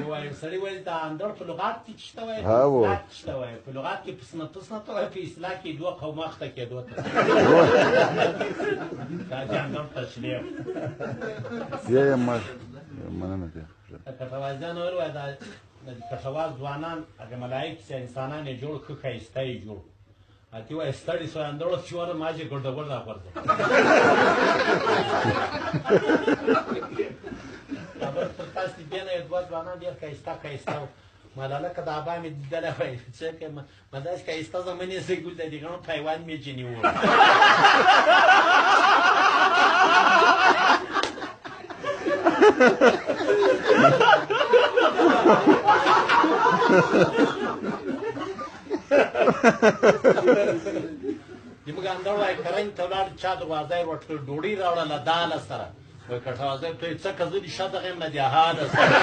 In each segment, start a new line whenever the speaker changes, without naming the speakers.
وایي سړي ویل د اندړ په لغات کې څه ته وایي؟ څه ته وایي؟ په لغات کې پسنه ته وایي، په اصطلاح کې دوه قومه اخته کېدو ته. دا چې اندړ تشریح.
یا مننه دی.
کټوازیان ویل وایي دا د کټواز ځوانان هغه ملایک چې انسانان یې جوړ ښه ښایسته یې جوړ. اتي وایي ستړي سوی اندړو چې وره ما چې ګرده ګرده غورځوي. تاسو دې نه دوه ځوانان ډېر ښایسته وو. ملاله که د ابا مې لیدلی وای څه کوې ما داسې ښایسته زمنې زه ګل د دې ګڼو پیوند مې چې نیوه. زموږ اندړ وایي کرنج ته ولاړ چا دروازه یې ورکړل ډوډۍ راوړله داله سره. وایي کټوازی ته یې څه که زه دې شا دغه یم نه دې حاله سره.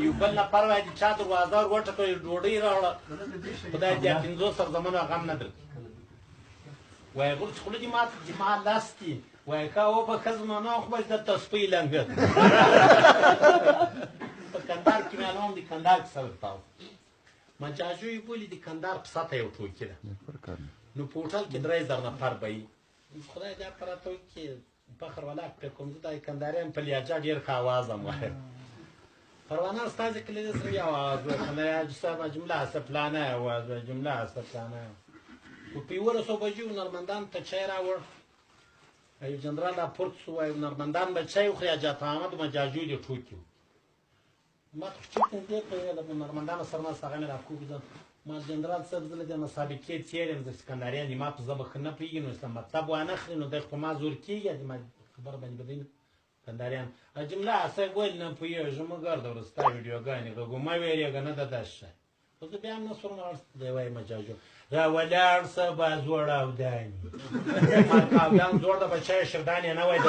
یو بل نفر وایي چې چا دروازه ور وټکوي ډوډۍ راوړه خدای دې 50 زمانو غم نه درکړي. وایي غول چې خوله دې ما لاس دي وایي که وبخه زما نه خو به درته سپۍ لنګه. په کندهار کې مې معلوم دي کندهار کې سره تاو مجاجو یې بولي د کندهار په سطحه یو ټوکې ده. نو په هوټل کې 3000 نفر به وي. خدای دې راته وکړي فخر ولاک پرې کوم زه د کندهاریان په لهجه ډېر ښه اواز هم وایم. پروانه استاد کلی سره یو اواز وایي کندهاریان صاحب جمله هسته پلانه اواز وایي جمله هسته پلانه. په 11 بجو نرمندان ته چای راوړ. ایو جنرال راپورت شو وایي نرمندان به چای وخوري حاجت احمد مجاجو دې ټوکي. ما ته چې دې په نرمندان سره ما څنګه نه راکوږم. ما جنرال صاحب زه له دې مسابقې تېر یم د سکندریان ما په زه به ښه نه پوهېږي نو اسلام مطلب وانه خلي نو دی خو ما زور کېږي ما خبر باندې بدوي کندهاریان جمله صاحب ویل نه پوهېږم مه ګرده ورستا ویډیوګانې غږو مه ویرېږه نه ده داسې شی خو زه بیا هم نه سورم دی وایي مجاجو را ولاړ شه به زوړ اوداني ما اودان زوړ ده بچی شردان یې نه وای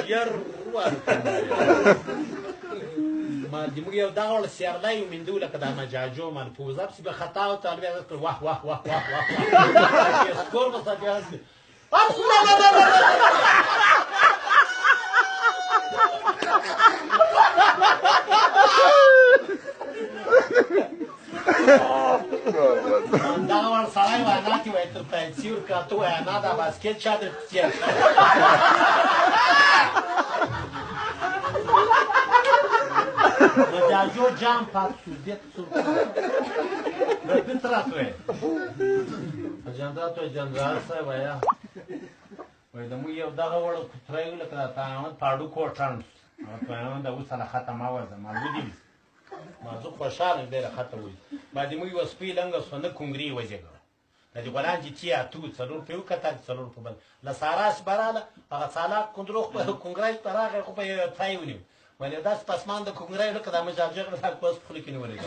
ژر ما زموږ یو دغه ډول سیرلی ومېندو لکه دا مجاجو من پوزه پسې به خطا و طالب یې کړ واه واه واه واه واه سکور به بیا دغه وړ سړی وینا کې وایي تر پیسې ورکړه ته وایه نه دا باسکټ چا درته تېر مجاجو جام پات شو دې څو بیت راته جنرال صاحب وایه وایي د موږ یو دغه وړ کوتری لکه د تاوان پاړو کوټان تاوان د اوس نه ختم اوازه ما ودی ما زه خوشحاله ډېره ښه ته وایي ما د موږ یوه سپۍ لنګه شوه نه کونګري وزېږوه د دې غلان چې تي اتو څلور په یو کتل څلور په بل له ساراس براله هغه څالاک کندروغ په کونګرای ته راغی خو په یې پای ونیو ویل داسې پسمان د کونګرای لکه د مجاجغ له په خوله کې نیولی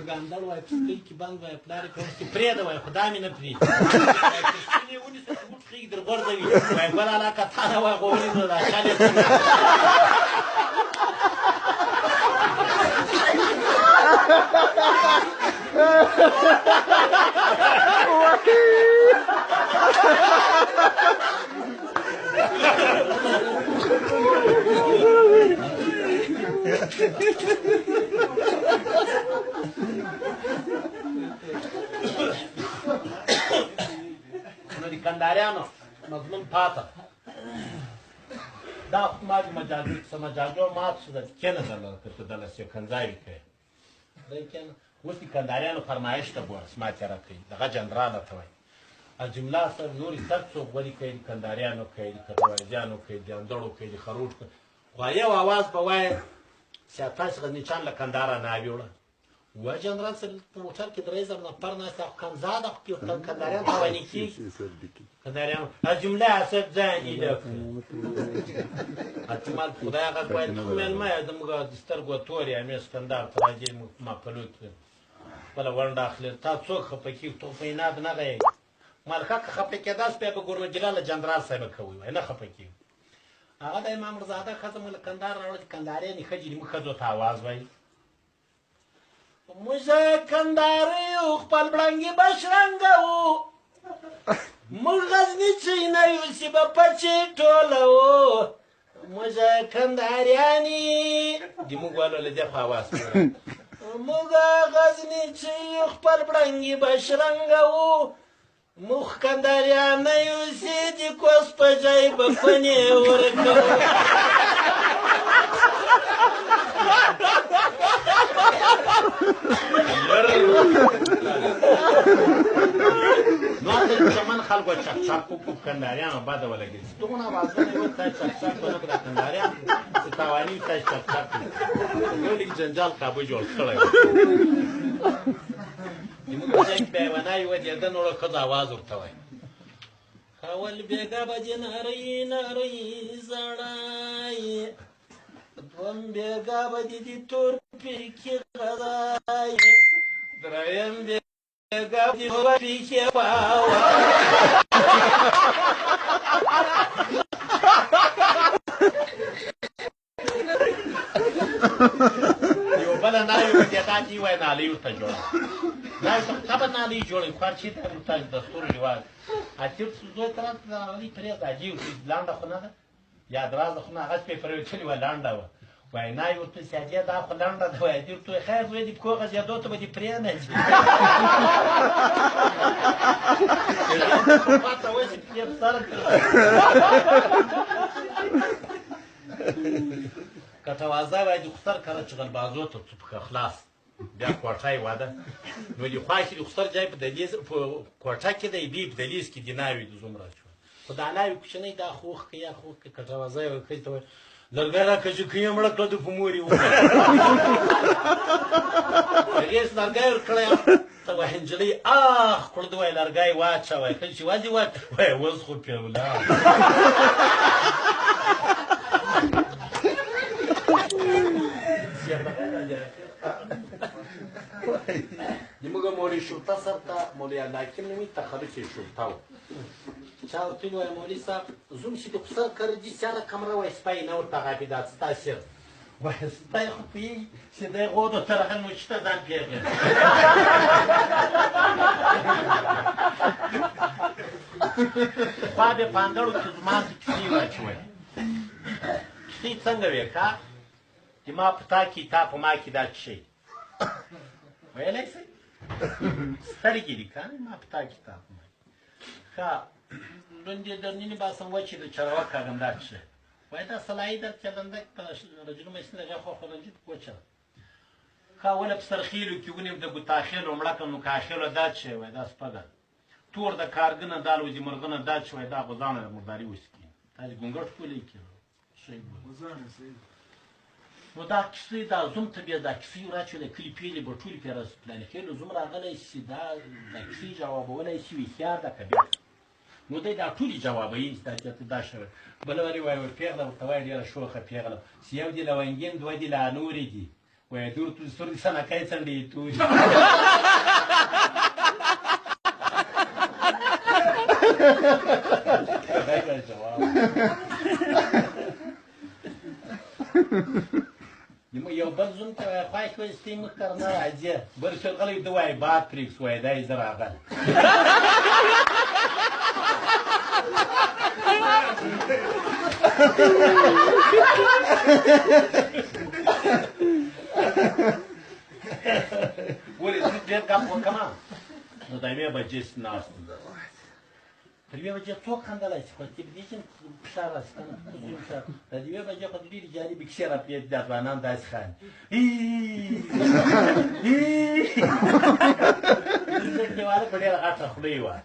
ګاندړ وایي په سپۍ کې بند وایي پلار یې په پرېږده وایي خو دا مې نه پرېږدي سپین یې ونیسه چې موږ خېږي در غورځوي وایي ګل علاقه تا نه وایي خو ونیسه دا شال یې نو د کندهاریانو مضمون پاته دا ما د مجاجو مات شو د کېنه درلره که ته دلس یو کنځاوي کوې دی کېنه اوس د کندهاریانو فرمایش ته ګوره ما تېره کوي دغه جنرال ته وایي جمله صاحب نورې سر څوک ولي کوي د کندهاریانو کوي د کټوازیانو کوي د اندړو کوي د خروټ کوي خو یو اواز به وایي سیاتاس غزنیچان له کندهاره ناوې وړه وایي جنرال صاحب په موټر کې 3000 نفر ناست خو کمزاده خو کندهاریان تاواني کېږي کندهاریانو جمله صاحب ځان ایله کړي احتمال خدای غږ وایي ته خو مېلمه یې زموږ د سترګو تور یې همېش کندهار ته راځې ما پلوت خپله ونډه اخلي تا څوک خفه کېږي تو په اناد نه غږېږي مالکه که خفه کېداست بیا به ګورمه جلال جنرال صاحب کوي وایي نه خفه کېږي هغه د امام رضاده ښځه مو له کندهار راوړه چې کندهاریانې ښځې دي موږ ښځو ته آواز وایي موږ کندهاري یو خپل بړنګې بشرنګه وو موږ غزني چینه یو چې به پچې ټوله وو موږ کندهاریانې د موږ والو له دې خوا آواز موږ غزني چې یو خپل بړنګې بشرنګه وو موږ کندهاریانه یو چې د کوس په ځای به فنې ورکوو نو هغه چمن خلکو چک چک کوپ کندهاریانو بده ولګېد دغونه آوازونه یې وکړه چک چک ونه کړه کندهاریان چې تاواني ته چک چک نو لږ جنجال کابو جوړ کړی زموږ په ځای کې بیا یوه ناوې ودېده نو ښځه آواز ورته وایي اول بیګا به دې نرۍ نرۍ زړی دوم بیګا به دې د تور پیکې غذای دریم بیګا به دې په پیکې باور یو بله ناوې ودېده دې وایي نالۍ ورته جوړه ناوې ته طبعا نالۍ جوړوي خو هر چي ته ورته دستور رواج اتیر زوی ته راته راغلی پرېږده عجیب لنډه خو نه ده یا درازه خو نه هغسې پرې پرېوتلې وه لنډه وه وایي ناوې ورته ویل سیادې دا خو لنډه ده وایي دې ورته وایي خیر زوی دې پښو غځېدو ته به دې پرېنځي پاته وایي چې پښې په سر که توازه وایي د خسر کله چې غلبازو ته پښه خلاص بیا کوټه یې واده نو د خوا کې د خسر ځای په دهلیز په کوټه کې دی بیا په دهلیز کې د ناوې د زوم راچوه خو دا ناوې کوچنۍ دا خوښ که یا خوښ که توازه یې ښځې ته وایي لرګی راکړه چې که یې مړه کړه د په مور یې وکړه هغې لرګی ورکړی ته وایي نجلۍ اخ کړه ده وایي لرګی واچوی ښځې چې ولې واچوی وایي اوس خو پرې ولاړ زموږ مولوي شرطه صاحب ته مولوي عبدالحکیم نومي تخلص یې شرطه و چا ورته ویل وایي مولوي صاحب زوم چې د خسر کردي سیاره کمره وایي سپی نه ورته غاپېدا څه تاثیر وایي سپی خو پوهېږي چې دی غودو ترغن مچي ته ځان پېغلي خوا بې په انګړو کې زما ته کیسې واچوئ کیسې څنګه وې که چې ما په تا کې تا په ما کې دا څه شی ویلی شئ سترګې دي که ما په تا کې تا په ما ښه لوندې درنینې باسم وچې د چروک هغندا څه شی وایي دا سلایي در چلنده رجل مسین هغې خو خرنجي وچه ښه ولې په سرخیلو کې ونیم د ګوتاخیلو مړه کړم نو کاخیلو دا څه شی وایي دا سپږه تور د کارګنه دا لوځي مرغنه دا څه وایي دا غوزانه د مرداري وسکي تاسې ګونګټ کولی کې شی نو دا کیسې دا زوم ته بیا دا کیسې وراچولې کلي پیلې به ټولې پرې راسپلانې خېلو زوم راغلی چې دا کیسې جوابولی شي هوښیار ده که بیا نو دی دا ټولې جوابوي چې دا شوی بله ورې وایي پېغله ورته وایي ډېره شوخه پېغله چې یو دي لونګین دوه دي لا نورې دي وایي دور سور دي سنکۍ څنډې تورې جواب یو بل زوم ته وایي خواهش وایي ستی مخ کر نه راځې بل شرغلی ده وایي باد پرېږس وایي دا یې زه راغلی ولې زه ډېر ګپ وکړم نو د یوې بجې ناست تر یوې بجې څوک خندلی شي خو چې په دې کې فشار راشي که نه د یوې بجې خو د ډېرې جالبې کیسې راپېږي دا ځوانان داسې خاندي دیواله په ډېره غټه خوله یې وه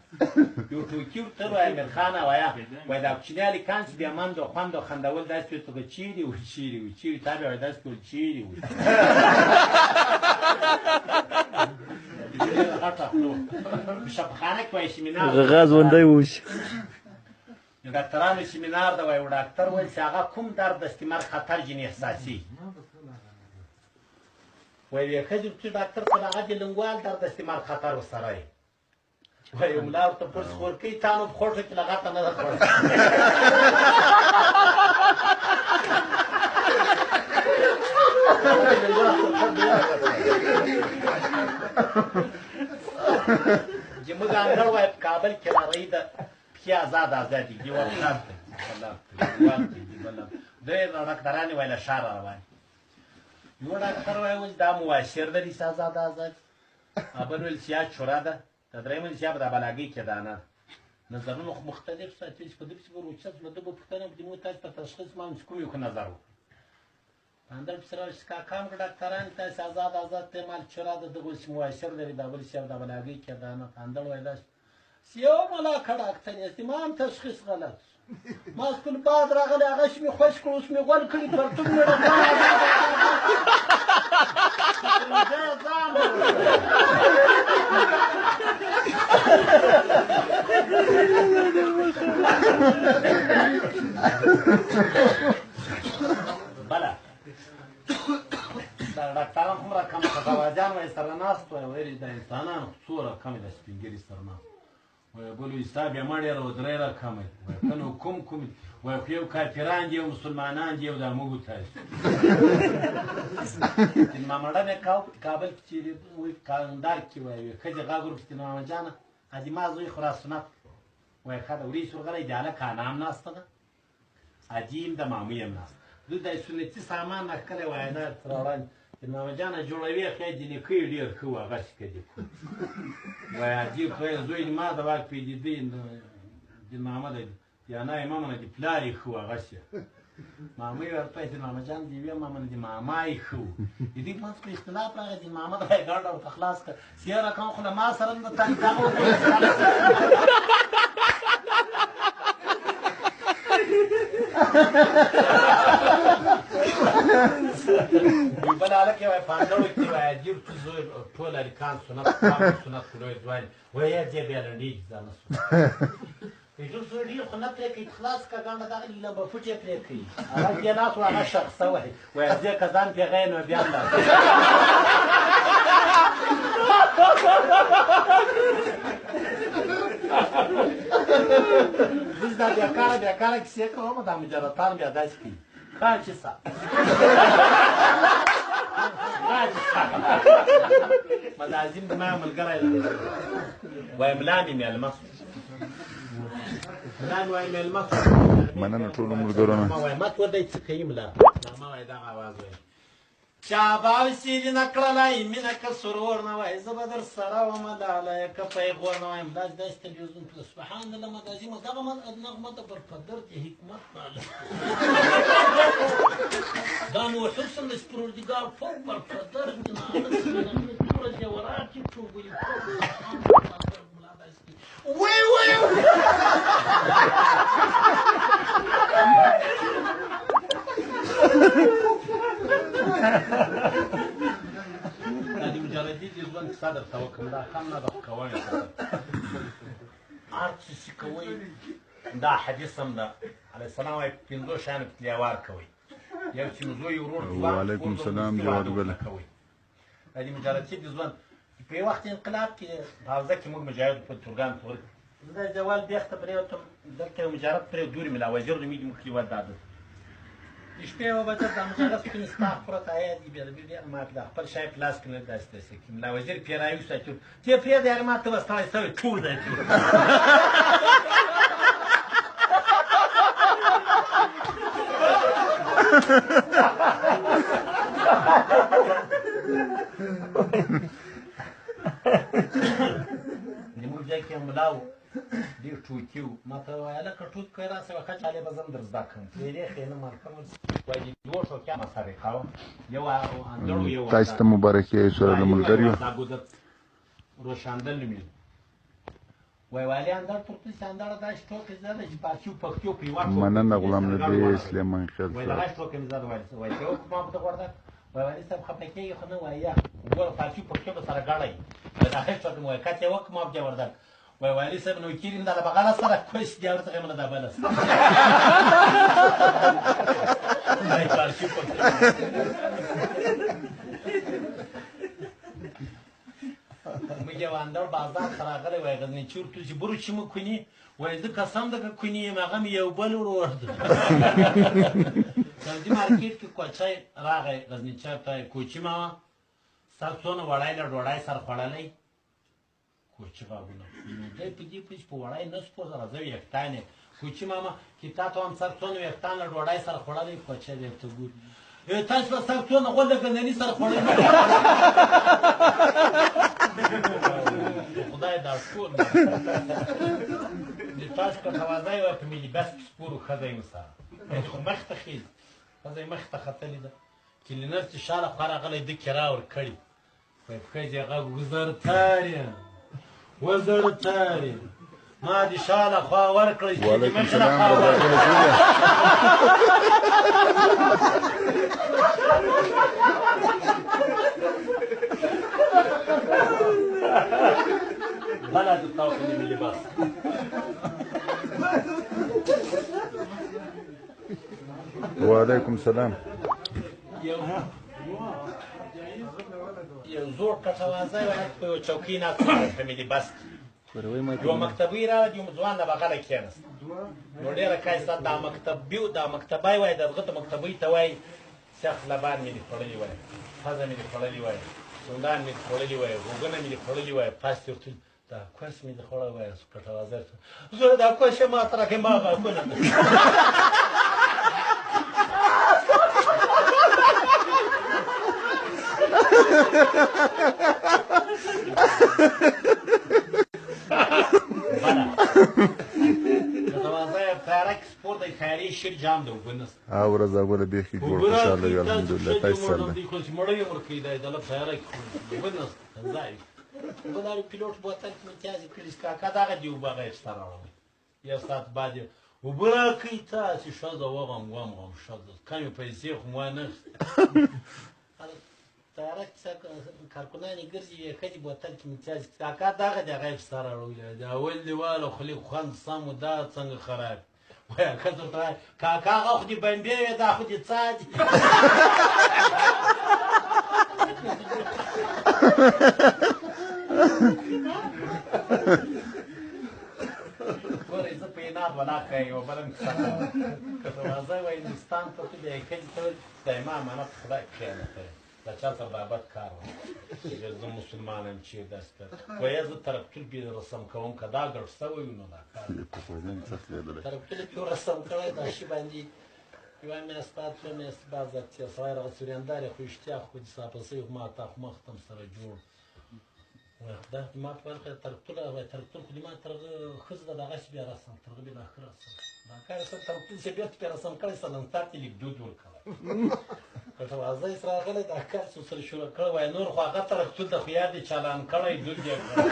یو ټوکي ورته وایي امیرخانه وایه وایي دا کوچني هلکان چې بیا مند و خوند و خندول داسې وي ته به چیرې وو چیرې وو چیرې تا بیا وایي داسې کول چیرې وو غټه خوله شفخانه کې وایي سیمینار
غازوندی وشي
د ډاکټرانو سیمینار ده وایي ډاکټر ویل چې هغه کوم درد د استعمار خطر جنې احساسي وایي ښځې چې ډاکټر په هغه د لنګوال درد د استعمار خطر ورسره یې وایي ملا ورته پوس ورکوي تا نو په خوټو کې لغته نه ده خوړه زموږ انګړ وایي په کابل کې لارۍ ده پښې ازاد دي دیوال خلاص دی درې ډاکټرانې وایي له ښاره روان یوه ډاکټر وایي اوس دا مواشر ده داسې ازاد بل ویل چې یا چوره ده د درېیم ویل چې یا به دا بلاګۍ کې دانه ده نظرونه خو مختلف ساتي چې په دې پسې به روچت زړه ده به پوښتنه وکړي موږ تاسو په تشخیص باندې کوم یو نظر وکړو اندر پسې راوړي چې کاکا مو ډاکټران تاسې ازاد ته مال چوره ده دغه چې مواشر لري دا بل چې دا بلاګۍ کې دانه اندر وایي داسې یو ملاکه ډاکټر یاست ما هم تشخیص غلط ما خپل باد راغلی هغه چې مې خوش کړو اوس مې غول کړي پرتوګ مې بله دا ډاکټران هومره کم خزواجان وایي سره ناست وایي ویل د انسانانو څومره کم د سپین ږیري سره ناست وایي بل وایي ستا بیا ما ډېره درې رقمه وایي که نو کوم وایي خو یو کافران دي یو مسلمانان دي یو دا موږ تاسو مامړه مې کابل کې چې وایي کندهار کې وایي ښځې غږ ورپسې ماما جانه ادي ما زوی خو را سنت وایي ښه ده وریځ ورغلی جاله کانا هم ناسته ده ادي هم د مامۍ هم ناسته دوی دا سنتي سامان راښکلی وایي نه تر وړاندې ماما جانه جوړوي خو یې د نیکۍ ډېر ښه و هغسې که دي وایي ادي خو یې زوی ما د واک پېدېدی د ماما د یا نه ماما نه د پلار یې ښه و هغسې مامۍ ورته وایي ماما جان د یوې ماما نه د ماما یې ښه و د دې منځ کې اختلاف راغی د ماما د وایي ګاډه ورته خلاص کړه سیه رقم خو له ما سره نه تا دغه یو بل هلک یې وایي په انډړو کې وایي ډېر زوی ټول هلکان سنت سنت کړی ځوان وایي یا دې بیا لنډېږي ځان نه ډېر زوی ډېر خو نه پرې کوي خلاص که ګڼه دغه لمبه فوټ یې پرې کوي هغه دې ناست و هغه شخصه وایي وایي ځې که ځان پرې غی نو بیا هم اوس دا بیکاره کیسې کوم دا مجرتان بیا داسې کوي ښه چې څه ملازم د ما یو ملګری دی وایي ملا مې مېلمه شو ملا مې وایي مېلمه شو
مننه ټولو ملګرو نه
ما وایي مت ودی څه کوي ملا ما وایي دغه اواز وایي چا باوسې دې نه کړلی مینه که سرور نه وایي زه به در سره ومه لالیه که پیغور نه وایم داسې داسې تلویزیون پله سبحان الله مدازیمه دغه نغمه ته برپدر د حکمت معلوم دا نو حسن د پروردګار فوق برپدر توره جوارات چې ټوبوي وی دا د مجردي د ژوند کیسه درته وکړم دا هم نه ده خو کوی هر څه چې کوئ دا حدیث هم ده علیه السلام وایي پنځو شیانو کې تلیوار کوئ یو چې مو زوی ورور
وعلیکم السلام جواد
کوئ دا د مجردي د ژوند په یو وخت انقلاب کې په حوزه کې موږ مجاهد په تورګان تور زه جوال بیخته پرېوتم دلته یو مجرد پرې دورې مې لا وزیر د مې مخکې ود داده د شپې یوه بجه دا مجلس کې مې ستا پرته آیا دي بیا ما دا خپل شی په لاس کې نه داسې داسې کړي ملا وزیر پیراوي ساتو ته پرېږدې هغې ما ته به ستړی سوی ټول دی زموږ ځای کې ملا و ډېر ټوکي و ما ته وایي هلکه ټوک کوې راسه وښه چالې به زه هم در زده کړم پرېږدې ښې نه مالکم وایي د دوو ټوکیان سره یې کوم یو اندړ و یو
تاسو ته مبارکي سره د ملګریو
روشاندل نومېده وایي والي اندړ پورته اندړه داسې ټوکې زده چې پارسي و پښتو په یوه
مننه غلام نبي سلیمان خیل
وایي دغه ټوکې مې زده وایي ته وکړو ما په ته غوړده وایي والي صاحب خفه کېږي خو نه وایي یا ګوره پارسي و پښتو به سره ګډی وایي دغه ټوکې مې وایي که ته یې وکړو ما بیا وردک وایي والي صاحب نو کېریم دا له بغله سره کوس دی ورته غېمله دا بله سره وایي پارسي و پښتو موږ یې یو اندړ بازار ته راغلی وای غزنیچي ورته ویل چې برو چې مو کوني وایي زه قسم ده که کوني یم هغه مې یو بل ورور ده سبزي مارکېټ کې کوچی راغی غزنیچي ته کوچي ماما ستا څونه وړی له ډوډۍ سره خوړلی کوچي غاښونه نو دی په دې پوه چې په وړی نه سپوزه زه ویښتان یم کوچي ماما چې تا ته هم سر څونه ویښتان له ډوډۍ سره خوړلی کوچی دی ورته ګوري تاسو به سر څونه غول د ګندني سره خوړلی خدای دا ټول د تاسو که توازی وای په ملي بس کې سپورو ښځه یم سره خو مخ ته خیز ښځه یې مخ ته ختلې ده کلینر چې شاله خوا راغلی ده کرا ورکړي وایي په ښځې غږ وزرتارې وزرتارې ما دې شاله خوا ورکړی چې دې مخ له خوا ورکړی بلا د تاوخې د ملي بس
وعلیکم السلام
یو زوړ کټوازی وای په یو چوکۍ ناست په ملي بس یو مکتبۍ راغی یو ځوان د بغله کېناست نو ډېره ښایسته دا مکتبی وای د هغه ته مکتبۍ ته وایي سیخ لبان مې دې خوړلي وای پزه مې دې خوړلي وای سندان مې دې خوړلي وای غوږونه مې دې خوړلي وای پاس ورته دا کوس مې دې خوړلی وای کټوازی زه دا کوس یې ما ته راکړې ما غاښونه خیالي شیر جام ده اوبه نسته
او ورځ اوله بیخي جوړ خوشحاله یو الحمدلله تاسو سره
دی خو چې مړی یې ورکوي دی دله تیاره کړي اوبه نسته ځای اوبه دا پیلوټ بوتل کې متیازې کړي کاکا دغه دی اوبه هغه یې ستا راوړی یو ساعت بعد یې اوبه راکوي تاسې ښځه وغم ښځه کمې پیسې خو ما نه تیاره کارکونانې ګرځي یې ښځې بوتل کې متیازې کاکا دغه دی هغه یې ستا راوړی دی اول دیواله خولې خوند سم و دا څنګه خراب وای ښځه ورته وایي کاکا هغه خو دې بمبې وې دا خو دې څا دي ګورئ زه په اناد ولاکه یوه بله مې کیسه کوم که توازی وایي هندوستان ته تلو بیا یې ښځې ته ویل دا یې ما امانت خدای کښېنته دا چا سره دا بد کار و زه مسلمان یم چې داسې کار وایي زه ترکتول پې رسم کوم که دا ګډ شوی وي نو دا کار ترکتول پې رسم کړی دا شي باندې یوه میاشت بعد دوه میاشتې بعد زه تېر سړی راغی سوریندار یې خو اشتیا خو دې ساپسۍ خو ما تا خو مخ ته سره جوړ وایي خدای خو ما په ویل کړی ترکتول وایي ترکتول خو دې ما تر هغه ښځه ده دغسې بیا رسم تر هغه بېله ښه رسم دا کار یې سره ترکتول چې بېرته پې رسم کړی سلنسار ته لیکدود ورکړی کټوازی سره راغلی دا کار چې ورسره شروع کړی وایي نور خو هغه ترکتول ته خو یاد یې چالان کړی دود یې کړی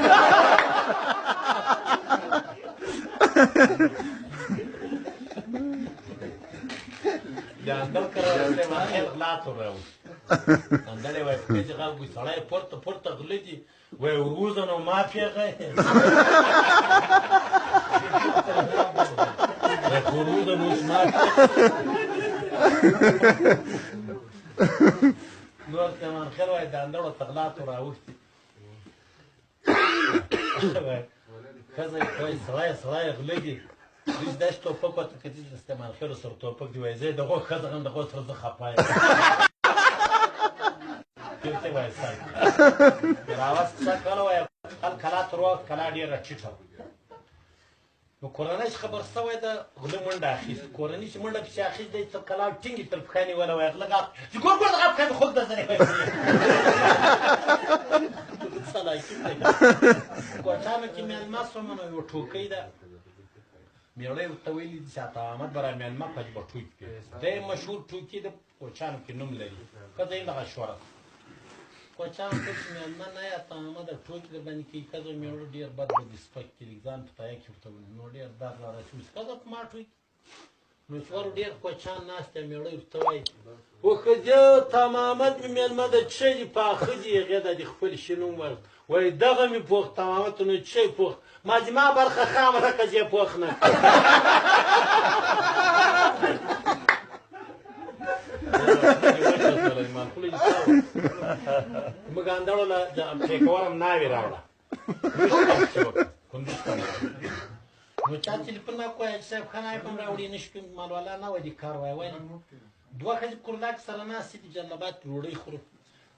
د اندړ کره سلیمان خېل غلا ته راوځي اندړ یې وایي په ښځې غږ وایي سړی پورته پورته غله دي وایي وروځه نو ما پېغه وروځه نو ما نور سلیمان خېل وایي د اندړو ته غلا ته راوښتي ښځه یې وایي سړی غله دي دوی داسې ټوپک ورته کتي د سلیمان خېلو سره ټوپک دي وایي زه یې د غوږ ښځه هم د غوږ سره زه خفه یم بېرته یې وایي سر راوس کیسه کوله وایي کلا تر وخت کلا ډېره ټیټه نو کورنۍ چې خبر شوی ده غله منډه اخیست کورنۍ چې منډه پسې اخیست دی تر کلا ټینګې تر پښه نیولی وایي غله چې ګور ګور دغه پښه مې خوږ ده زنې کوټانو کې مېلمه شومه نو یوه ټوکۍ ده میړه یې ورته ویلي دي چې عطا محمد به را مېلمه پج به ټوک کړي دی مشهور ټوکي د کوچانو کې نوم لري ښځه یې دغه شهرت کوچانو ته چې مېلمه نه یې عطا محمد ټوکې در باندې کوي ښځه میړه ډېر بد به دې سپک کړي ځان په تایه کې ورته ویلي نو ډېر درد را رسېږي ښځه په ما ټوکي نو چې ور ډېر کوچان ناست دی میړه یې ورته وایي وښځه عطا محمد مې مېلمه ده څه دي پاخه دي هغې ته دې خپل شي نوم ورته وایي دغه مې پوخ عطا محمد ته نو څه یې پوخ ما زما برخه خامره که زه پوخ نه موږ اندړو له ټیکور هم ناوې راوړه کندوز ته نو چا تلیفون ما کوی چې صاحب خان آی په م راوړي نه شي مالوالا نه وای دې کار وای وای دوه ښځې په کورلاک سره ناستې دي جلبات ډوډۍ خورو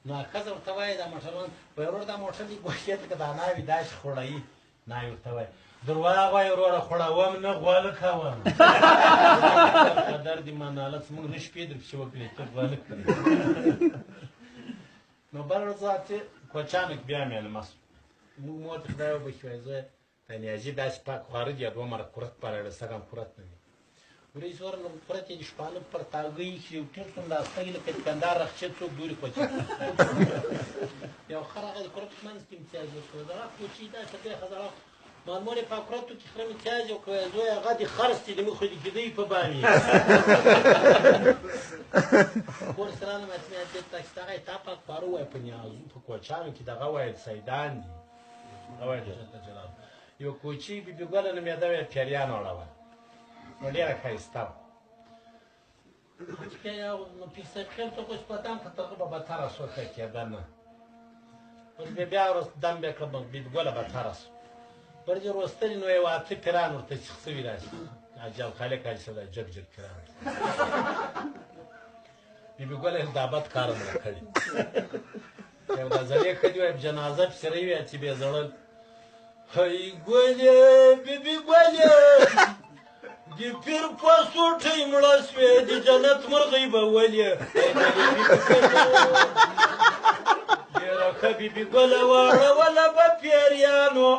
نو ښځه ورته وایي دا موټروان وایي ورور دا موټر دې ګوښې لکه دا ناوې داسې خوړوي ناوې ورته وایي درواغ وایي وروره خوړوم نه غوله کوم قدر دې منالت موږ نه شپې در پسې وکړې چې غوله کړې نو بله ورځ چې کوچانک بیا مېلمه سو موږ مور ته خدای وبښي وایي زویه تا نیازي داسې پاک خواړه دي دوه مره کورت پالړه سږم کورت نه دي ورې زور نو کورت یې د شپانه پر تاګۍ کښې یو ټیر څوم دا سترګې لکه دوکاندار راخچې څوک ډورې کوچي یو خر هغه د کورت په منځ کښې امتیاز وکړو دغه کوچي داسې بیا ښځه مامور یې په کورتو کښې خره امتیاز یې وکړو زویه هغه دې خرڅ دي موږ خو دې ګیدۍ په بامې کور سره نه ماتې مې دې ته چې هغه یې تا پاک خواړه وایي په نیازو په کوچانو کښې دغه وایي سیدان دي هغه وایي جل جلاله یو کوچي بیبي ګله نومېده وه یې پیریان وړوه نو ډېره ښایسته وه چې بیا یو نو پیسخېل ته خو چې په دم په تغه به بتره شوه ښه کېده نه اوس بیا ورځ دم بیا کړه بیبي ګله بتره شوه پر دې وروستلي نو یو اته پیران ورته سیخ شوي راشي اجل خالق حاجي صاحب دا جګ جګ پیران بیبي ګله یې دا بد کار نه کړي یو دا زړې ښځې وایي په جنازه پسې روي چې بې زړه هی ګلې بیبي ګلې د پیر په سوټۍ مړه سوې د جنت مرغۍ به ولې ډېره ښه بیبي ګله واړوله به پیریانو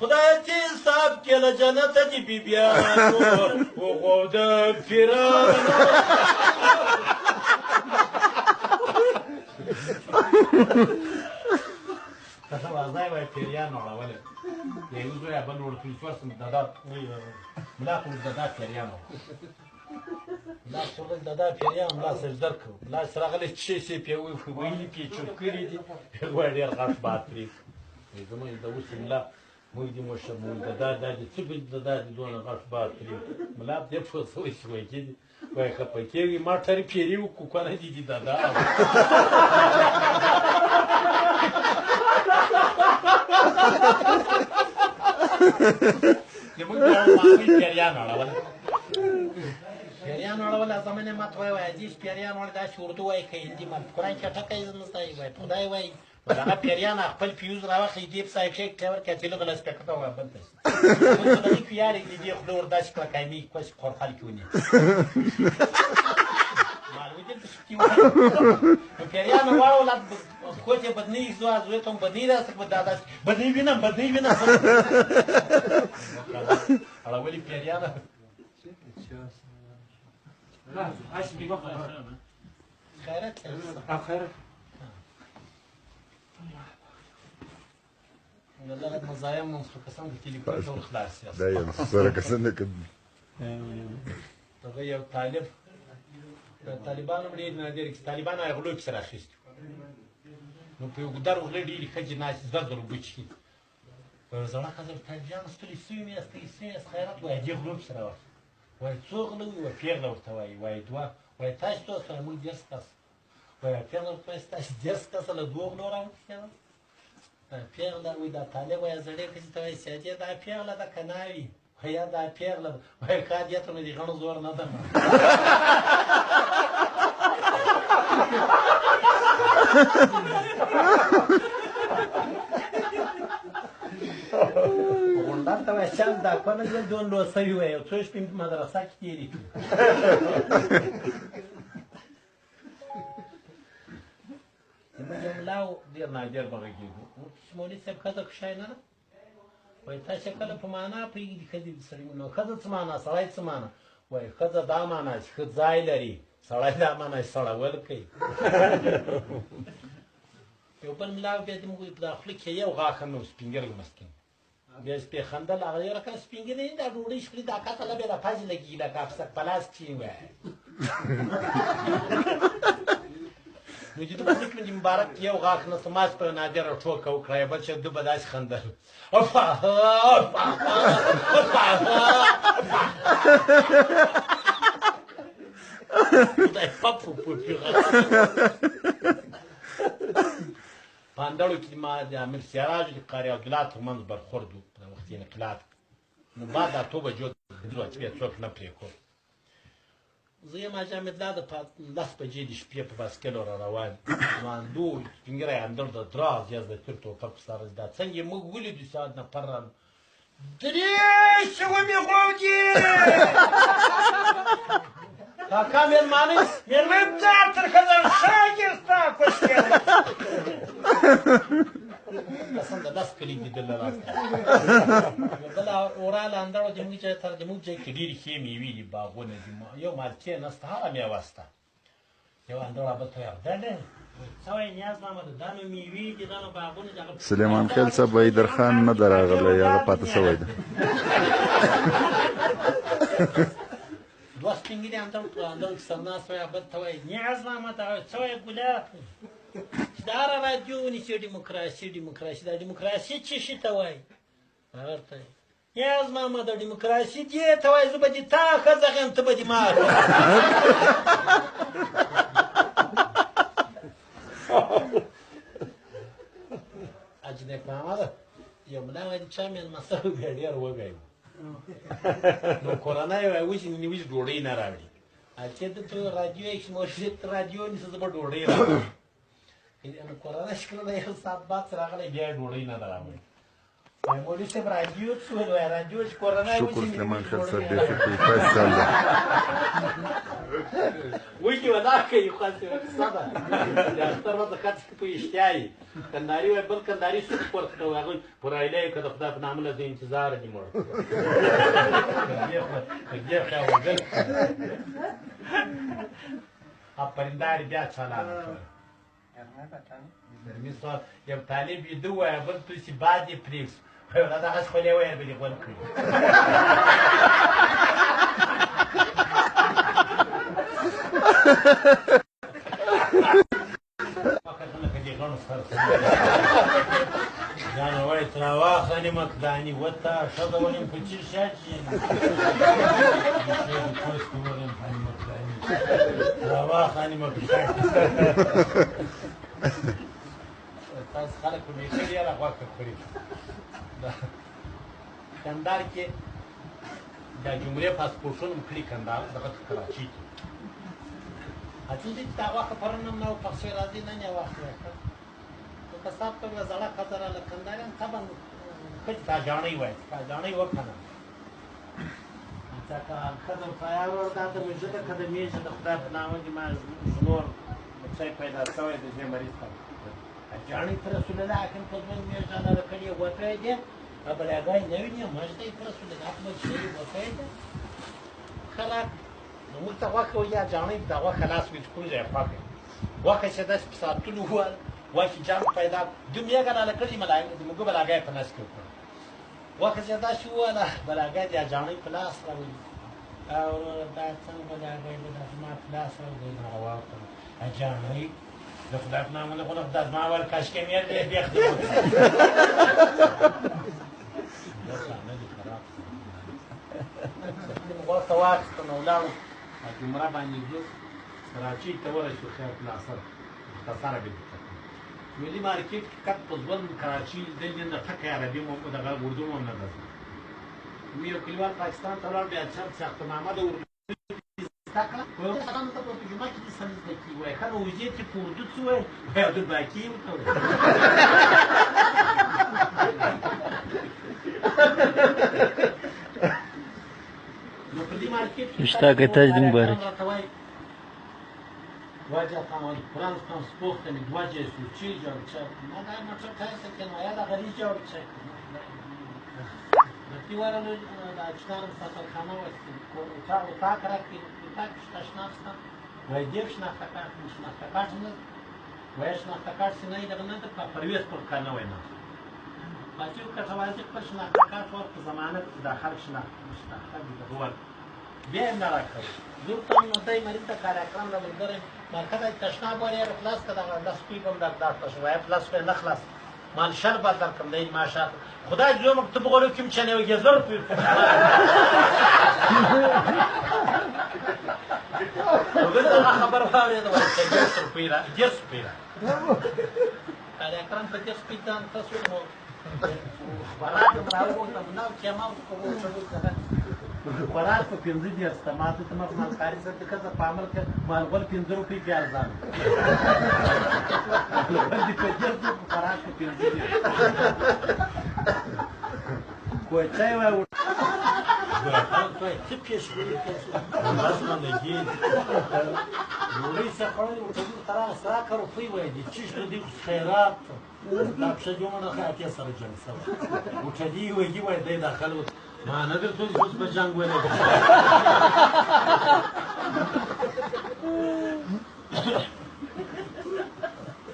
خدای چې حساب کې له جنته د بیبیانو هغو د پیرانو وازای وای پیریان وړولې یو زوی یې بل ورته ورسم دادا ملا خو دادا پیریان ملا خو دادا پیریان ملا سجدر کړو ملا سره غلې چې سي پی ویلي پی چوپ کړی دي وای ډېر غټ بات لري زموږ د اوس ملا موږ دې مشر موږ دادا دې څه بل دادا دې دونه غټ بات لري ملا دې په څه شوي کېږي وای خپه کېږي ما ټرې پیری وکړو کنه دې دادا زموږ د مامې پیریان وړول پیریان وړول زمانه ماته وایي وایي دې پیریان وړ داسې اردو وایي که هندي ما په قرآن کې ټکی نه ستایي وایي خدای وایي هغه پیریان خپل فیوز راواخلي دې په صاحب شیخ ته ورکړي چې لږ لسپېکټ ته وایي بل ته شي موږ د دې کیارې دې خوله ور داسې کړه کایمي کوس خورخال کې ونی معلومه دې چې پیریان وړول کوچ بدنی زوا زوی ته بدنی راځي په دادا بدنی وینم اړه ولي پیریان خیرت خیرت والله مزايم من قسم التليفون تو خلاص يا
دا یو سره کسنه کړ
دغه یو طالب طالبانو باندې نادر کې طالبانو هغه لوک سره اخیست نو په یو ګدار وغلې ډېرې ښځې ناستې زر بچي زړه ښځه طالبان ستړي سوي مې خیرات وایي دې غلوب سره واخلي وایي څو غله وي وایي پېغله ورته وایي وایي دوه وایي تاسو څو سره موږ 10 کس وایي پېغله ورته وایي ستاسو 10 کسه له دوه غلو راوتښتېدل پېغله وایي دا طالب وایي زړې ښځې ته وایي سیادې دا پېغله ده که ناوي یا دا پېغله ده وایي ښه دې ته نو د غڼو زور نه ده غونډان ته وایي چم دا کنه زه دون لوسوي وایي یو څو شپې په مدرسه کې تېرې کړي زموږ یو ملا و ډېر نادر به غږېږو مولوي صاحب ښځه ښه نه ده وایي تاسې کله په معنا پوهېږي د ښځې د سړي نو ښځه څه معنا سړی څه معنا وایي ښځه دا معنا چې ښه ځای لري سړی دا معنا چې سړول کوي یو بل ملا بیا د موږ په داخله کې یو غاښه مې سپین ږیری مسکین بیا سپې خندل هغه یو رقم سپین ږیری دا ډوډۍ خوري دا کاته له بیا دا پازې لګي لکه افسر پلاس چې وایي نو چې د مسلک د مبارک یو غاښ نه سماس پر نادره ټوکه وکړه بل چې ده به داسې خندل خدای پاپو په پیغام په اندړو کې د امیر سراج د قاري عبدالله ترمنځ برخورد و په وختي انقلاب نو بعد د 8 بجو چې بیا څوک نه پرېښود زه یم حاجي حمیدالله د 10 بجې د شپې په بایسکل را روان ماندو سپینږیری اندړ د دراز یا د تیر ټوپک په سر دا څنګه موږ ولیدو ساعت نفر را 300 مې غوږي کاکا مېلمانه مېلمه تر خزر شاګرستا کوشکې قسم د 10 کلي لیدل راځي بله اوراله اندړو زموږ چې تر زموږ ځای کې ډېرې ښې مېوې دي باغونه دي یو مالټې نسته هره مېوه شته یو اندړه بل ته ویل دا نه څه وایي نیاز ماما دا نو مېوې دي دا نو باغونه دي
سلیمان خېل صاحب حیدرخان نه ده راغلی هغه پاتې شوی ده
دوه سپین ږیري اندړ کیسه ناست وایي بل ته وایي نیاز ماما دا څه وایي ګلاب چې دا هره راډیو ونیسي ډیموکراسي دا ډیموکراسي څه شي ته وایي هغه ورته وایي نیاز ماما د ډیموکراسي دې ته وایي زه به دې تا ښځه یم ته به دې ما حاجي نیک محمده یو ملا وایي چا مېلمه سوی بیا ډېر وږی و نو کورنۍ وایي اوس یې نیوي ډوډۍ نه راوړي چې ته ته راډیو یې مرشد راډیو نیسه زه به ډوډۍ راوړم نو کورنۍ شکله د یو ساعت بعد راغلی بیا یې ډوډۍ نه ده راوړې وایي مولوي صاحب راډیو څه ویل وایي راډیو چې کورنۍ
شکر سلیمان خېل صاحب ډېر ښه کوي ښایسته سال ده
وایي ولا کوي خو هسې کیسه ده د اختر ورځ د خط په اشتیا یي کنداري وایي بل کنداري څوک پورته کوي هغوی پر ایله یې که د خدای په نامه له زه انتظار دي مړ دې خوا وګل پرنداري بیا چالانه کړه درمي صاحب یو طالب یې ده ووایه بل توسې باد یې پرېږدي وایي دا دغسې خولې ویل به دې غول کړي یعنې وایي ترا واخلې مکداني وته ښځه ولیم په چیر شاچي ترا واخلې مکداني تاسو خلک په میکه ډېره غوښه خوري کندهار کې د جمهوریت پاسپورټونه هم کړي کندهار دغه کراچي کې اچون دې دا غوښه پرون هم نه وه پخ شوې راځي نن یې واخلې نو که صاحب ته ویله زړه ښځه راله کندهاریان طبعا ښځې ته اجاڼۍ وایي که اجاڼۍ وکړه که ښځه ورته یاره دا د مېږه ده که د مېږه د خدای په نامه دې ما نور بچی پیدا شوی د دې مریض ته اجاڼۍ ته رسول الله حکم په ژوند مېږه لره کړې وکړی دی بلاګای نه ویني مجده یې په رسول الله احمد شریف وکړی دی خلک نو موږ ته غوښه وایي اجاڼۍ د غوښه لاس وي چې کوم ځای پاک وي غوښه چې داسې په ساعتونو ووهل غوښې جام پیدا دوی مېږه راله کړې د موږه بلاګای په لاس کې وکړه غوښه چې داسې ووهله بلاګای د اجاڼۍ په لاس راولي او دا څنګه بلاګای ده دا زما په لاس راولي ناروا وکړه اجاڼۍ د خدای په نامه خو دا زما ول کاشکې مې دی بیخته غوښه واخیسته نو ولاړو جمره باندې ځو کراچۍ ته ورسېدو خیر خلاصه مختصره بېلته ملي مارکېټ کې کټ په ځوان کراچۍ دلته نه ټکه عربي مو دغه اردو مو نه ده مې یو کلیوال پاکستان ته ولاړ بیا چم ساختمانه د اردو زده کړه وایي خانو ته په جمعه کې دې څه نه زده کېږي وایي ښه نو وزې چې په اردو څه ویل وایي عبدالباقي ورته وایي نو په دې مارکېټ کې
مشتاق تاج دې مبارک
واجه فرانس ترانسپورت mit واجه سوچي جوړ چا ما دا موټر تاسو کې نو یا دا غري جوړ چا د تیوارو د اچتار سفرخانه وستي تا کرا کې تا شناخته وای دې شناخته کارت نه وای شناخته کارت نه دا نه د پرويس پر کنه وای نه پاتې کټوازي پر شناخته کارت ورته زمانه داخل شناخته دي هو بیا نه راکړ زه ته نو دای مریض ته کارکرام را ملګری مرکز تشناب وری خلاص کړه د سپی کوم د ډاکټر شوی خلاص په نه خلاص مال شربت در کوم دی ماشا خدای دې مکتوب غوړو کوم چنه وي زر په وګورئ خبر واره دا وایي چې پیرا قال اکرم په دې سپیدان تاسو نو خوراک هم راوغوښتم نو چې ما ورته وویل خوراک په 15 دیرش ته ما ته مخ مالکاري سره د ښځه په عمل کې مالګل 15 روپۍ کې ارزانه باندې په دې خوراک په 15 دیرش کوی چای وای څه پیش کړی بس باندې کې ډوډۍ څه خوړلې ورته ترا سره کارو پری وای دي چې دې خیرات لا په دې مونږه خاطر سره جنګ سره ورته دی وای دی داخل ما نه درته اوس په جنګ وای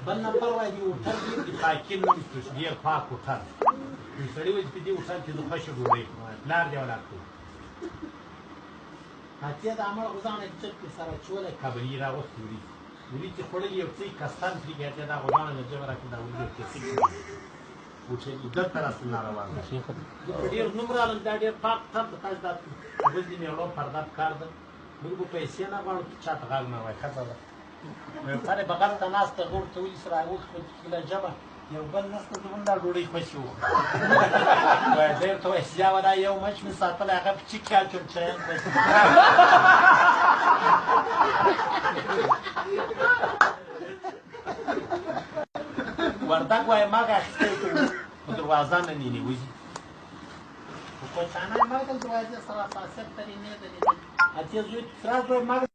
بل نمبر وای دی ورته دی پاکین نو ډیر پاک وټر سړی وای په دې وټر کې د خوښ ډوډۍ لار دی ولا هاتیا د عمل غوځانه چې سره چوله کبري راوستوري ولې چې خړلې یو څه کستان فریګه دا غوځانه نه جوړه کړه دا ولې چې څه وچې د طرف نه روانه شي ډیر نمبر دا ډیر پاک تر تاسو دا وځي نه ورو پردا کار ده موږ پیسې نه غواړو چې چاته غاړ نه وای خطر ده سره بغل ته ناس ته ورته وې سره اوس خو کله جبه یو بل نسته زمونږ دا ډوډۍ خوښي وو وای ډېر ته وایي یا ولا یو مچ مې ساتلی هغه په چیک کال چوم چیان وردګ وایي ماغه اخیستی په دروازه نه ننوځي خو کوچانه ماغه دروازې سره فاسد ترې نه درېدل اتیا زوی سره زوی ماغه